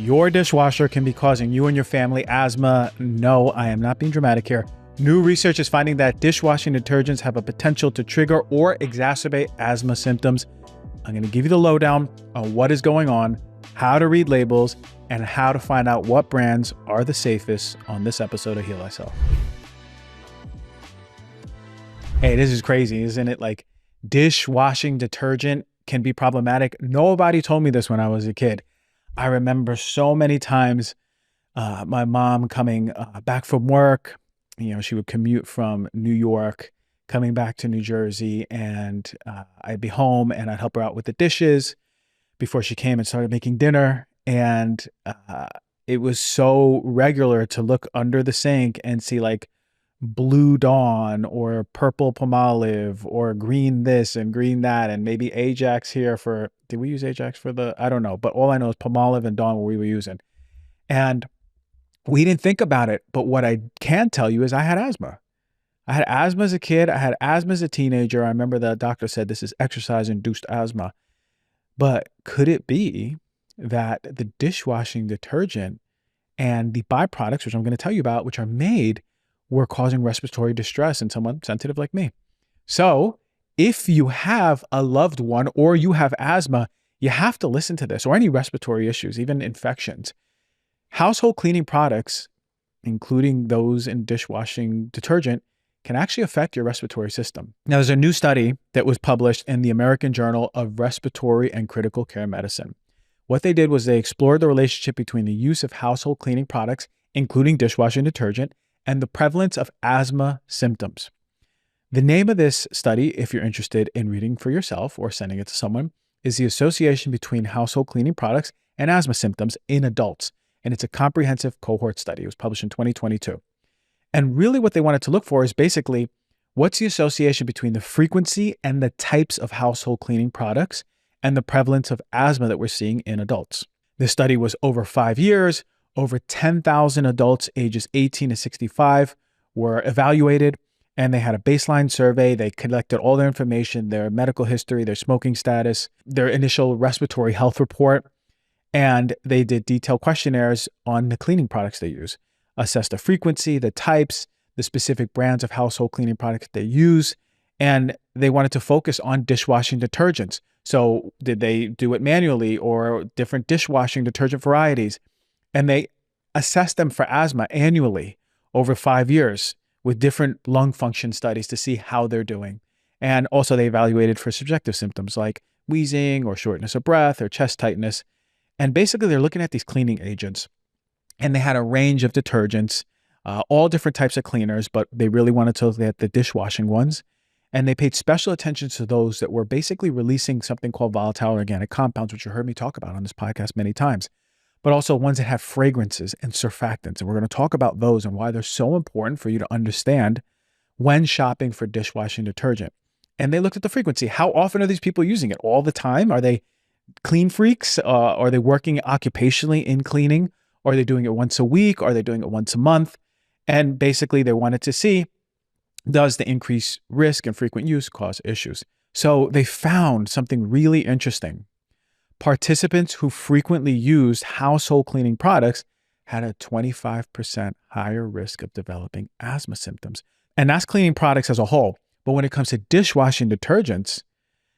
Your dishwasher can be causing you and your family asthma. No, I am not being dramatic here. New research is finding that dishwashing detergents have a potential to trigger or exacerbate asthma symptoms. I'm going to give you the lowdown on what is going on, how to read labels, and how to find out what brands are the safest on this episode of Heal Thyself. Hey, this is crazy, isn't it? Like, dishwashing detergent can be problematic. Nobody told me this when I was a kid. I remember so many times my mom coming back from work. You know, she would commute from New York, coming back to New Jersey, and I'd be home and I'd help her out with the dishes before she came and started making dinner. And it was so regular to look under the sink and see like blue Dawn or purple Palmolive or green this and green that, and maybe Ajax here for, did we use Ajax for the, I don't know, but all I know is Palmolive and Dawn what we were using. And we didn't think about it, but what I can tell you is I had asthma. I had asthma as a kid. I had asthma as a teenager. I remember the doctor said this is exercise-induced asthma. But could it be that the dishwashing detergent and the byproducts, which I'm going to tell you about, which are made, were causing respiratory distress in someone sensitive like me? So if you have a loved one or you have asthma, you have to listen to this, or any respiratory issues, even infections. Household cleaning products, including those in dishwashing detergent, can actually affect your respiratory system. Now, there's a new study that was published in the American Journal of Respiratory and Critical Care Medicine. What they did was they explored the relationship between the use of household cleaning products, including dishwashing detergent, and the prevalence of asthma symptoms. The name of this study, if you're interested in reading for yourself or sending it to someone, is the association between household cleaning products and asthma symptoms in adults. And it's a comprehensive cohort study. It was published in 2022. And really what they wanted to look for is basically, what's the association between the frequency and the types of household cleaning products and the prevalence of asthma that we're seeing in adults. This study was over 5 years. Over 10,000 adults ages 18 to 65 were evaluated, and they had a baseline survey. They collected all their information, their medical history, their smoking status, their initial respiratory health report, and they did detailed questionnaires on the cleaning products they use, assessed the frequency, the types, the specific brands of household cleaning products they use, and they wanted to focus on dishwashing detergents. So did they do it manually or different dishwashing detergent varieties? And they assessed them for asthma annually over 5 years with different lung function studies to see how they're doing. And also they evaluated for subjective symptoms like wheezing or shortness of breath or chest tightness. And basically they're looking at these cleaning agents. And they had a range of detergents, all different types of cleaners, but they really wanted to look at the dishwashing ones. And they paid special attention to those that were basically releasing something called volatile organic compounds, which you heard me talk about on this podcast many times, but also ones that have fragrances and surfactants. And we're going to talk about those and why they're so important for you to understand when shopping for dishwashing detergent. And they looked at the frequency. How often are these people using it? All the time? Are they clean freaks? Are they working occupationally in cleaning? Are they doing it once a week? Are they doing it once a month? And basically they wanted to see, does the increased risk and frequent use cause issues? So they found something really interesting. Participants who frequently used household cleaning products had a 25% higher risk of developing asthma symptoms. And that's cleaning products as a whole. But when it comes to dishwashing detergents,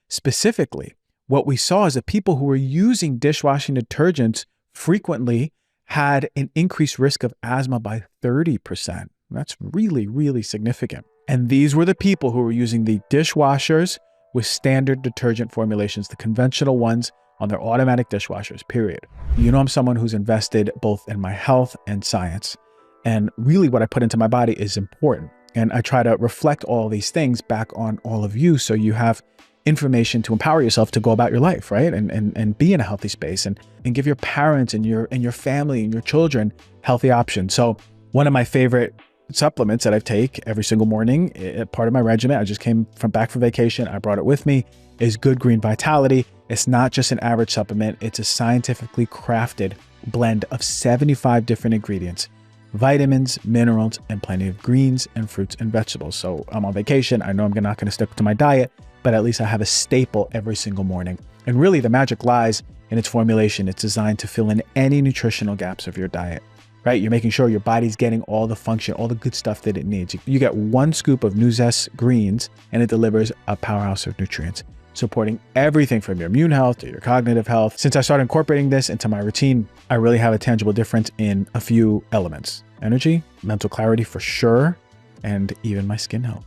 specifically, what we saw is that people who were using dishwashing detergents frequently had an increased risk of asthma by 30%. That's really, really significant. And these were the people who were using the dishwashers with standard detergent formulations, the conventional ones on their automatic dishwashers, period. You know, I'm someone who's invested both in my health and science. And really what I put into my body is important. And I try to reflect all these things back on all of you so you have information to empower yourself to go about your life, right? And be in a healthy space and give your parents and your family and your children healthy options. So one of my favorite supplements that I take every single morning, part of my regimen, I just came back from vacation, I brought it with me, is Good Green Vitality. It's not just an average supplement, it's a scientifically crafted blend of 75 different ingredients, vitamins, minerals, and plenty of greens and fruits and vegetables. So I'm on vacation, I know I'm not going to stick to my diet, but at least I have a staple every single morning. And really the magic lies in its formulation. It's designed to fill in any nutritional gaps of your diet, right? You're making sure your body's getting all the function, all the good stuff that it needs. You get 1 scoop of Nuzest greens and it delivers a powerhouse of nutrients, supporting everything from your immune health to your cognitive health. Since I started incorporating this into my routine, I really have a tangible difference in a few elements: energy, mental clarity for sure, and even my skin health.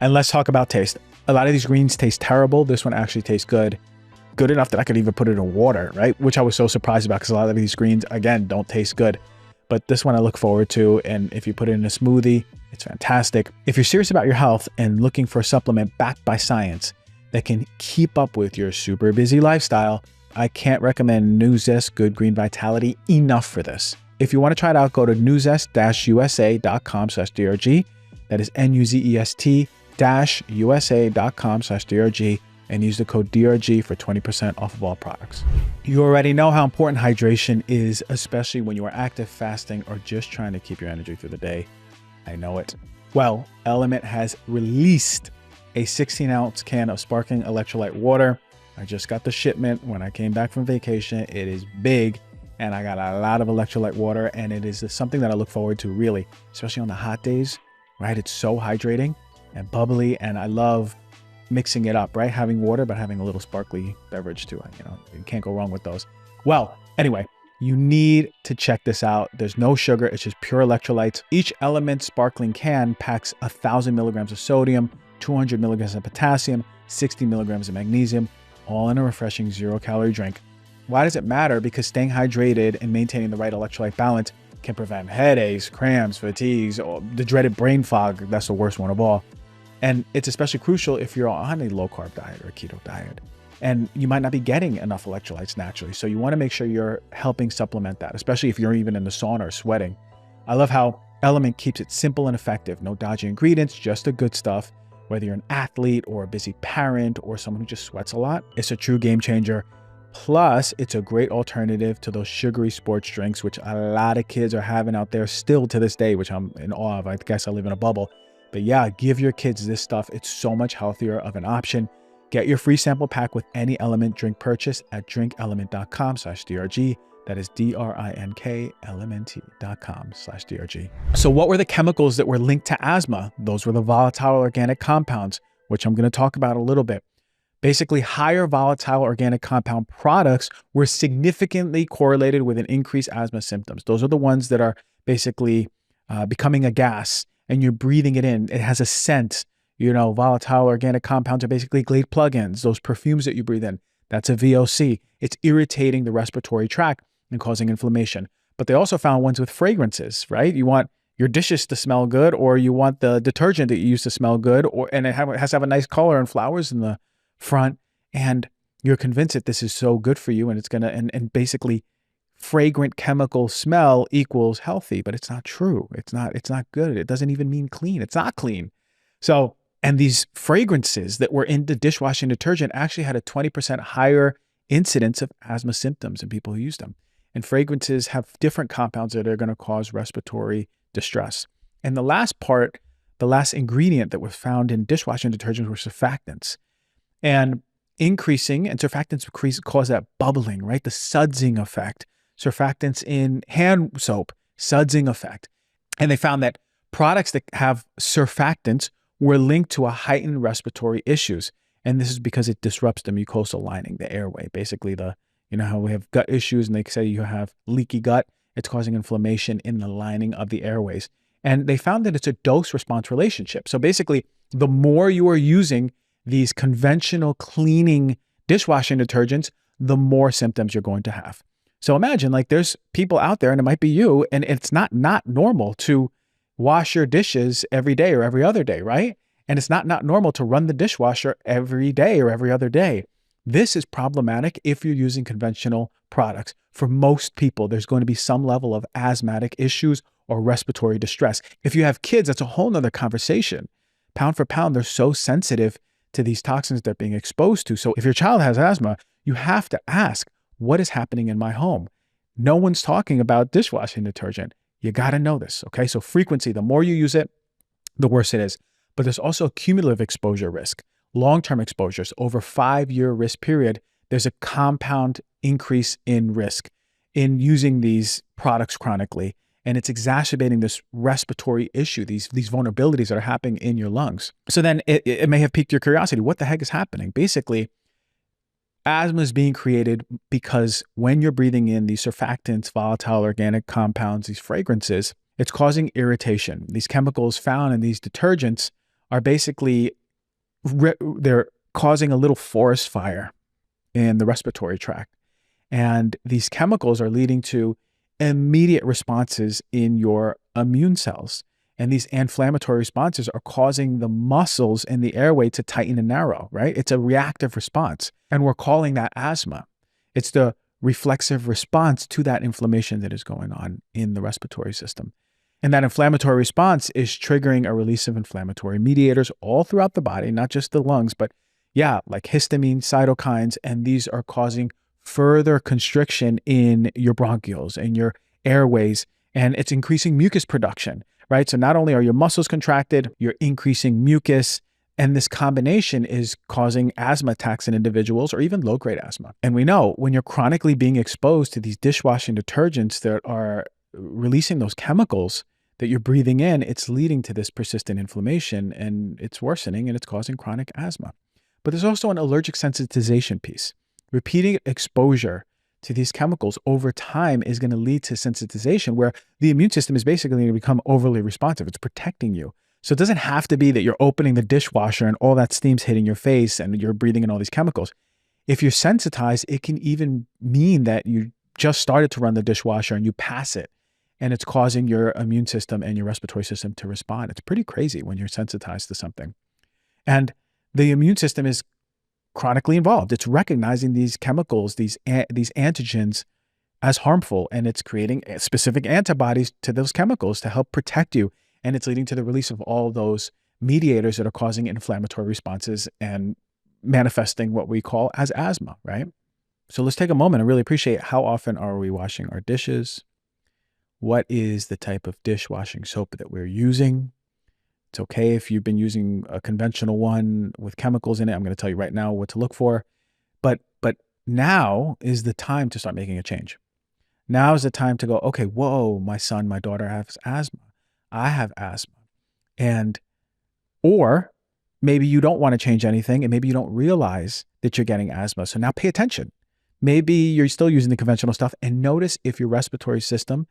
And let's talk about taste. A lot of these greens taste terrible. This one actually tastes good. Good enough that I could even put it in water, right? Which I was so surprised about because a lot of these greens, again, don't taste good. But this one I look forward to. And if you put it in a smoothie, it's fantastic. If you're serious about your health and looking for a supplement backed by science that can keep up with your super busy lifestyle, I can't recommend Nuzest Good Green Vitality enough for this. If you want to try it out, go to nuzest-usa.com/DRG. That is NUZEST-USA.com/DRG and use the code DRG for 20% off of all products. You already know how important hydration is, especially when you are active, fasting, or just trying to keep your energy through the day. I know it. Well, Element has released a 16-ounce can of sparkling electrolyte water. I just got the shipment when I came back from vacation. It is big and I got a lot of electrolyte water, and it is something that I look forward to really, especially on the hot days, right? It's so hydrating and bubbly, and I love mixing it up, right? Having water, but having a little sparkly beverage too. You know, you can't go wrong with those. Well, anyway, you need to check this out. There's no sugar. It's just pure electrolytes. Each Element sparkling can packs 1,000 milligrams of sodium, 200 milligrams of potassium, 60 milligrams of magnesium, all in a refreshing 0-calorie drink. Why does it matter? Because staying hydrated and maintaining the right electrolyte balance can prevent headaches, cramps, fatigues, or the dreaded brain fog. That's the worst one of all. And it's especially crucial if you're on a low-carb diet or a keto diet, and you might not be getting enough electrolytes naturally. So you want to make sure you're helping supplement that, especially if you're even in the sauna or sweating. I love how Element keeps it simple and effective. No dodgy ingredients, just the good stuff. Whether you're an athlete or a busy parent or someone who just sweats a lot, it's a true game changer. Plus, it's a great alternative to those sugary sports drinks, which a lot of kids are having out there still to this day, which I'm in awe of. I guess I live in a bubble. But yeah, give your kids this stuff. It's so much healthier of an option. Get your free sample pack with any Element drink purchase at drinkelement.com/DRG. That is DRINKLMNT.com/DRG. So what were the chemicals that were linked to asthma? Those were the volatile organic compounds, which I'm going to talk about a little bit. Basically, higher volatile organic compound products were significantly correlated with an increased asthma symptoms. Those are the ones that are basically becoming a gas and you're breathing it in. It has a scent. You know, volatile organic compounds are basically Glade plugins, those perfumes that you breathe in. That's a VOC. It's irritating the respiratory tract and causing inflammation. But they also found ones with fragrances, right? You want your dishes to smell good, or you want the detergent that you use to smell good, and it has to have a nice color and flowers in the front, and you're convinced that this is so good for you and it's gonna, and basically fragrant chemical smell equals healthy, but it's not true. It's not good. It doesn't even mean clean. It's not clean. So, and these fragrances that were in the dishwashing detergent actually had a 20% higher incidence of asthma symptoms in people who use them. And fragrances have different compounds that are going to cause respiratory distress. And the last ingredient that was found in dishwashing detergents were surfactants. And surfactants cause that bubbling, right? The sudsing effect. Surfactants in hand soap, sudsing effect. And they found that products that have surfactants were linked to a heightened respiratory issues. And this is because it disrupts the mucosal lining, the airway. Basically, you know how we have gut issues and they say you have leaky gut, it's causing inflammation in the lining of the airways. And they found that it's a dose-response relationship. So basically, the more you are using these conventional cleaning dishwashing detergents, the more symptoms you're going to have. So imagine, like, there's people out there, and it might be you, and it's not normal to wash your dishes every day or every other day, right? And it's not normal to run the dishwasher every day or every other day. This is problematic if you're using conventional products. For most people, there's going to be some level of asthmatic issues or respiratory distress. If you have kids, that's a whole nother conversation. Pound for pound, they're so sensitive to these toxins they're being exposed to. So if your child has asthma, you have to ask, what is happening in my home? No one's talking about dishwashing detergent. You got to know this, okay? So frequency, the more you use it, the worse it is. But there's also cumulative exposure risk, long-term exposures over 5-year risk period there's a compound increase in risk in using these products chronically. And it's exacerbating this respiratory issue, these vulnerabilities that are happening in your lungs. So then it may have piqued your curiosity. What the heck is happening? Basically, asthma is being created because when you're breathing in these surfactants, volatile organic compounds, these fragrances, it's causing irritation. These chemicals found in these detergents are basically, they're causing a little forest fire in the respiratory tract. And these chemicals are leading to immediate responses in your immune cells. And these inflammatory responses are causing the muscles in the airway to tighten and narrow, right? It's a reactive response. And we're calling that asthma. It's the reflexive response to that inflammation that is going on in the respiratory system. And that inflammatory response is triggering a release of inflammatory mediators all throughout the body, not just the lungs, but yeah, like histamine, cytokines, and these are causing further constriction in your bronchioles and your airways, and it's increasing mucus production, right? So not only are your muscles contracted, you're increasing mucus, and this combination is causing asthma attacks in individuals or even low-grade asthma. And we know when you're chronically being exposed to these dishwashing detergents that are releasing those chemicals that you're breathing in, it's leading to this persistent inflammation, and it's worsening, and it's causing chronic asthma. But there's also an allergic sensitization piece. Repeating exposure to these chemicals over time is going to lead to sensitization, where the immune system is basically going to become overly responsive. It's protecting you. So it doesn't have to be that you're opening the dishwasher and all that steam's hitting your face and you're breathing in all these chemicals. If you're sensitized, it can even mean that you just started to run the dishwasher and you pass it, and it's causing your immune system and your respiratory system to respond. It's pretty crazy when you're sensitized to something. And the immune system is chronically involved. It's recognizing these chemicals, these antigens as harmful, and it's creating specific antibodies to those chemicals to help protect you. And it's leading to the release of all those mediators that are causing inflammatory responses and manifesting what we call as asthma, right? So let's take a moment and really appreciate how often are we washing our dishes? What is the type of dishwashing soap that we're using? It's okay if you've been using a conventional one with chemicals in it. I'm going to tell you right now what to look for. But now is the time to start making a change. Now is the time to go, okay, whoa, my son, my daughter has asthma. I have asthma. Or maybe you don't want to change anything, and maybe you don't realize that you're getting asthma. So now pay attention. Maybe you're still using the conventional stuff, and notice if your respiratory system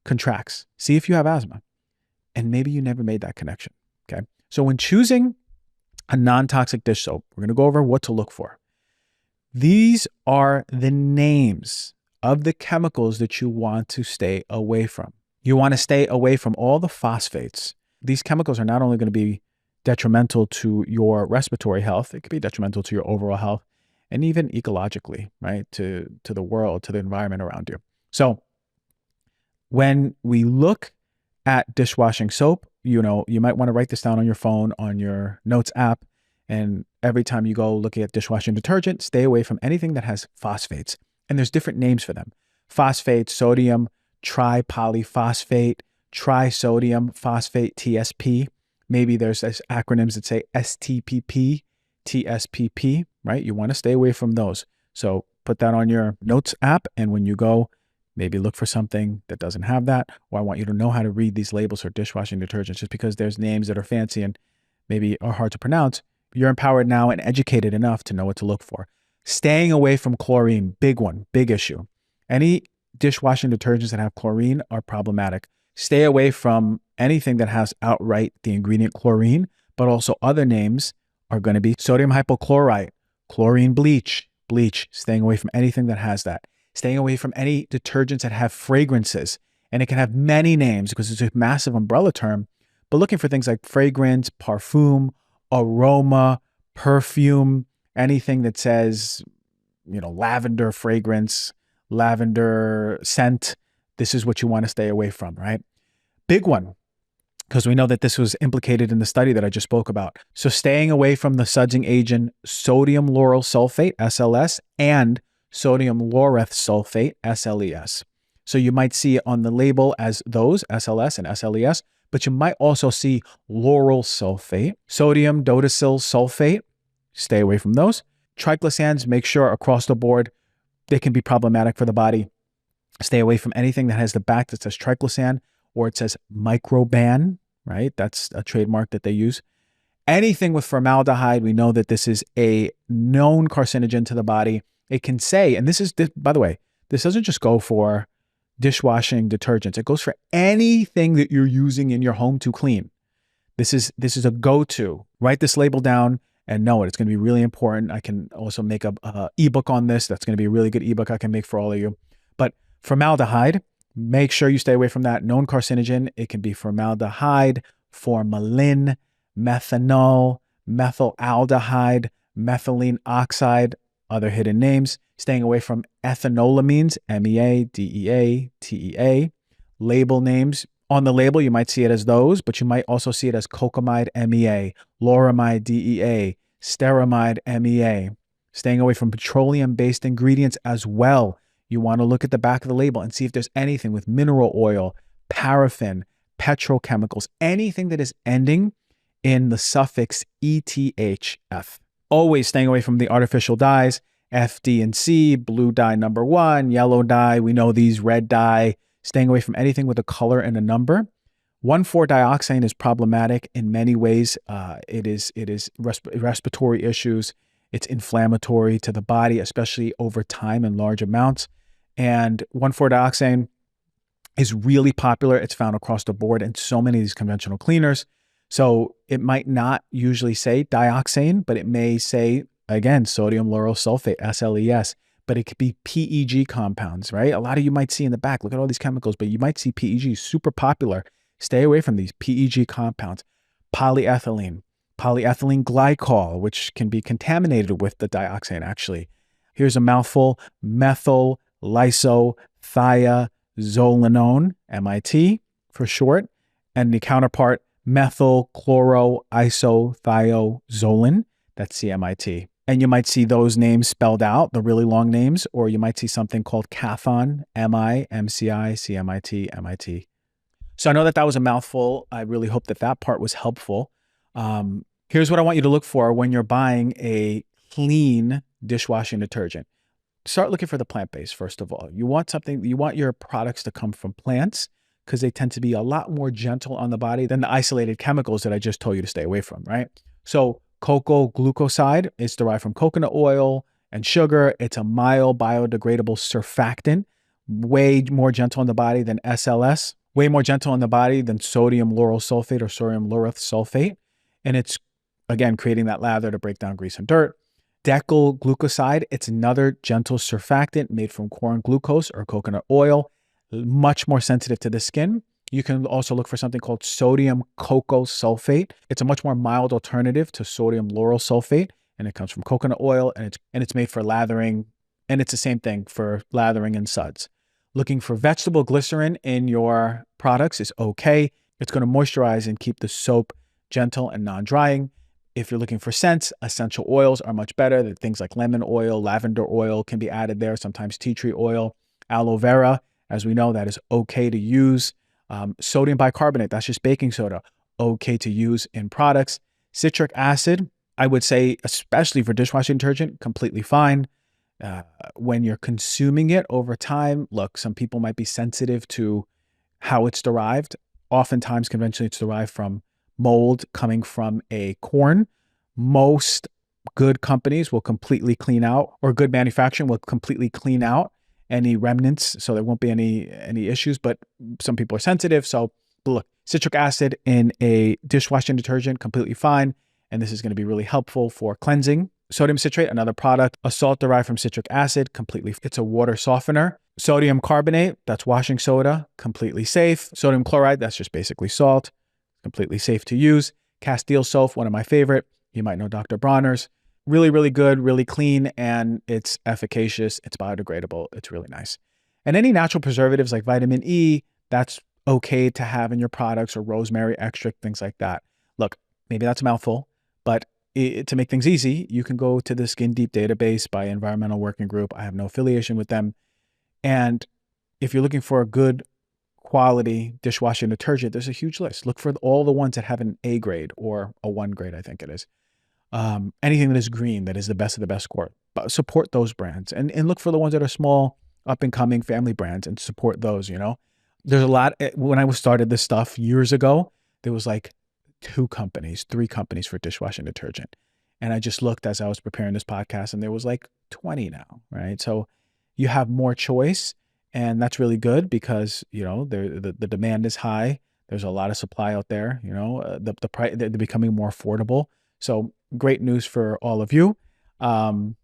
contracts. See if you have asthma. And maybe you never made that connection. Okay. So when choosing a non-toxic dish soap, we're going to go over what to look for. These are the names of the chemicals that you want to stay away from. You want to stay away from all the phosphates. These chemicals are not only going to be detrimental to your respiratory health, it could be detrimental to your overall health and even ecologically, right? To the world, to the environment around you. So when we look at dishwashing soap, you might want to write this down on your phone, on your notes app. And every time you go looking at dishwashing detergent, stay away from anything that has phosphates. And there's different names for them. Phosphate, sodium, tripolyphosphate, trisodium phosphate, TSP. Maybe there's acronyms that say STPP, TSPP, right? You want to stay away from those. So put that on your notes app. And when you go, maybe look for something that doesn't have that, or I want you to know how to read these labels for dishwashing detergents. Just because there's names that are fancy and maybe are hard to pronounce, you're empowered now and educated enough to know what to look for. Staying away from chlorine, big one, big issue. Any dishwashing detergents that have chlorine are problematic. Stay away from anything that has outright the ingredient chlorine, but also other names are going to be sodium hypochlorite, chlorine bleach, staying away from anything that has that. Staying away from any detergents that have fragrances. And it can have many names because it's a massive umbrella term, but looking for things like fragrance, parfum, aroma, perfume, anything that says, lavender fragrance, lavender scent. This is what you want to stay away from, right? Big one, because we know that this was implicated in the study that I just spoke about. So staying away from the sudsing agent, sodium lauryl sulfate, SLS, and sodium laureth sulfate, SLES. So you might see it on the label as those, SLS and SLES, but you might also see lauryl sulfate, sodium dodecyl sulfate. Stay away from those. Triclosans, make sure across the board, they can be problematic for the body. Stay away from anything that has the back that says triclosan or it says microban, right? That's a trademark that they use. Anything with formaldehyde, we know that this is a known carcinogen to the body. It can say, and this is, by the way, this doesn't just go for dishwashing detergents. It goes for anything that you're using in your home to clean. This is a go-to. Write this label down and know it. It's going to be really important. I can also make a ebook on this. That's going to be a really good ebook I can make for all of you. But formaldehyde, make sure you stay away from that. Known carcinogen. It can be formaldehyde, formalin, methanol, methylaldehyde, methylene oxide, other hidden names. Staying away from ethanolamines, MEA, DEA, TEA. Label names. On the label, you might see it as those, but you might also see it as cocamide, MEA, loramide, DEA, stearamide, MEA. Staying away from petroleum-based ingredients as well. You want to look at the back of the label and see if there's anything with mineral oil, paraffin, petrochemicals, anything that is ending in the suffix ETHF. Always staying away from the artificial dyes, F, D, and C, blue dye number 1, yellow dye, we know these, red dye. Staying away from anything with a color and a number. 1,4-dioxane is problematic in many ways. It is respiratory issues. It's inflammatory to the body, especially over time in large amounts. And 1,4-dioxane is really popular. It's found across the board in so many of these conventional cleaners. So it might not usually say dioxane, but it may say, again, sodium lauryl sulfate, SLES. But it could be PEG compounds, right? A lot of you might see in the back, look at all these chemicals, but you might see PEG, super popular. Stay away from these PEG compounds. Polyethylene, polyethylene glycol, which can be contaminated with the dioxane, actually. Here's a mouthful, methyl lysothiazolinone, MIT for short, and the counterpart, methyl chloroisothiazolin, that's CMIT. And you might see those names spelled out, the really long names, or you might see something called Cathon, MI, MCI, CMIT, MIT. So I know that was a mouthful. I really hope that part was helpful. Here's what I want you to look for when you're buying a clean dishwashing detergent. Start looking for the plant-based, first of all. You want your products to come from plants because they tend to be a lot more gentle on the body than the isolated chemicals that I just told you to stay away from, right? So cocoa glucoside is derived from coconut oil and sugar. It's a mild biodegradable surfactant, way more gentle on the body than SLS, way more gentle on the body than sodium lauryl sulfate or sodium lauryl sulfate. And it's, again, creating that lather to break down grease and dirt. Decyl glucoside, it's another gentle surfactant made from corn glucose or coconut oil, much more sensitive to the skin. You can also look for something called sodium cocoa sulfate. It's a much more mild alternative to sodium lauryl sulfate, and it comes from coconut oil, and it's made for lathering, and it's the same thing for lathering and suds. Looking for vegetable glycerin in your products is okay. It's going to moisturize and keep the soap gentle and non-drying. If you're looking for scents, essential oils are much better. Things like lemon oil, lavender oil can be added there, sometimes tea tree oil, aloe vera. As we know, that is okay to use. Sodium bicarbonate, that's just baking soda, okay to use in products. Citric acid, I would say, especially for dishwashing detergent, completely fine. When you're consuming it over time, look, some people might be sensitive to how it's derived. Oftentimes, conventionally, it's derived from mold coming from a corn. Most good companies will completely clean out, or good manufacturing will completely clean out any remnants, so there won't be any issues, but some people are sensitive. So look, citric acid in a dishwashing detergent, completely fine. And this is going to be really helpful for cleansing. Sodium citrate, another product, a salt derived from citric acid, completely, it's a water softener. Sodium carbonate, that's washing soda, completely safe. Sodium chloride, that's just basically salt, completely safe to use. Castile soap, one of my favorite. You might know Dr. Bronner's. Really, really good, really clean, and it's efficacious. It's biodegradable. It's really nice. And any natural preservatives like vitamin E, that's okay to have in your products, or rosemary extract, things like that. Look, maybe that's a mouthful, but to make things easy, you can go to the Skin Deep database by Environmental Working Group. I have no affiliation with them. And if you're looking for a good quality dishwashing detergent, there's a huge list. Look for all the ones that have an A grade or a 1 grade, I think it is. anything that is green, that is the best of the best score. But support those brands and look for the ones that are small, up and coming family brands and support those, you know. There's a lot when I was started this stuff years ago, there was like 2 companies, 3 companies for dishwashing detergent. And I just looked as I was preparing this podcast and there was like 20 now, right? So you have more choice and that's really good because, you know, the demand is high. There's a lot of supply out there, you know, the price, they're becoming more affordable. So great news for all of you. Um,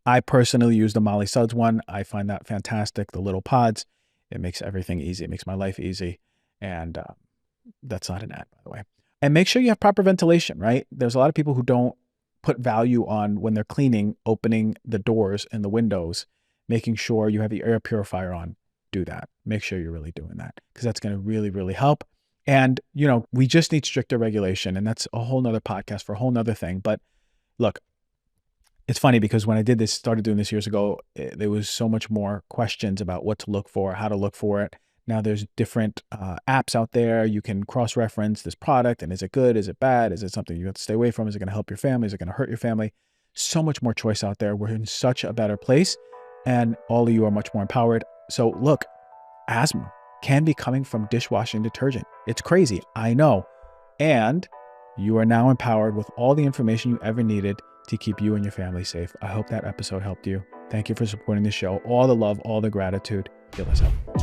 I personally use the Molly Suds one. I find that fantastic. The little pods, it makes everything easy. It makes my life easy. And that's not an ad, by the way. And make sure you have proper ventilation, right? There's a lot of people who don't put value on when they're cleaning, opening the doors and the windows, making sure you have the air purifier on. Do that. Make sure you're really doing that because that's going to really, really help. And, you know, we just need stricter regulation. And that's a whole nother podcast for a whole nother thing. But look, it's funny because when I started doing this years ago, there was so much more questions about what to look for, how to look for it. Now there's different apps out there. You can cross-reference this product and is it good? Is it bad? Is it something you have to stay away from? Is it going to help your family? Is it going to hurt your family? So much more choice out there. We're in such a better place and all of you are much more empowered. So look, asthma can be coming from dishwashing detergent. It's crazy, I know. And you are now empowered with all the information you ever needed to keep you and your family safe. I hope that episode helped you. Thank you for supporting the show. All the love, all the gratitude. Feel this out.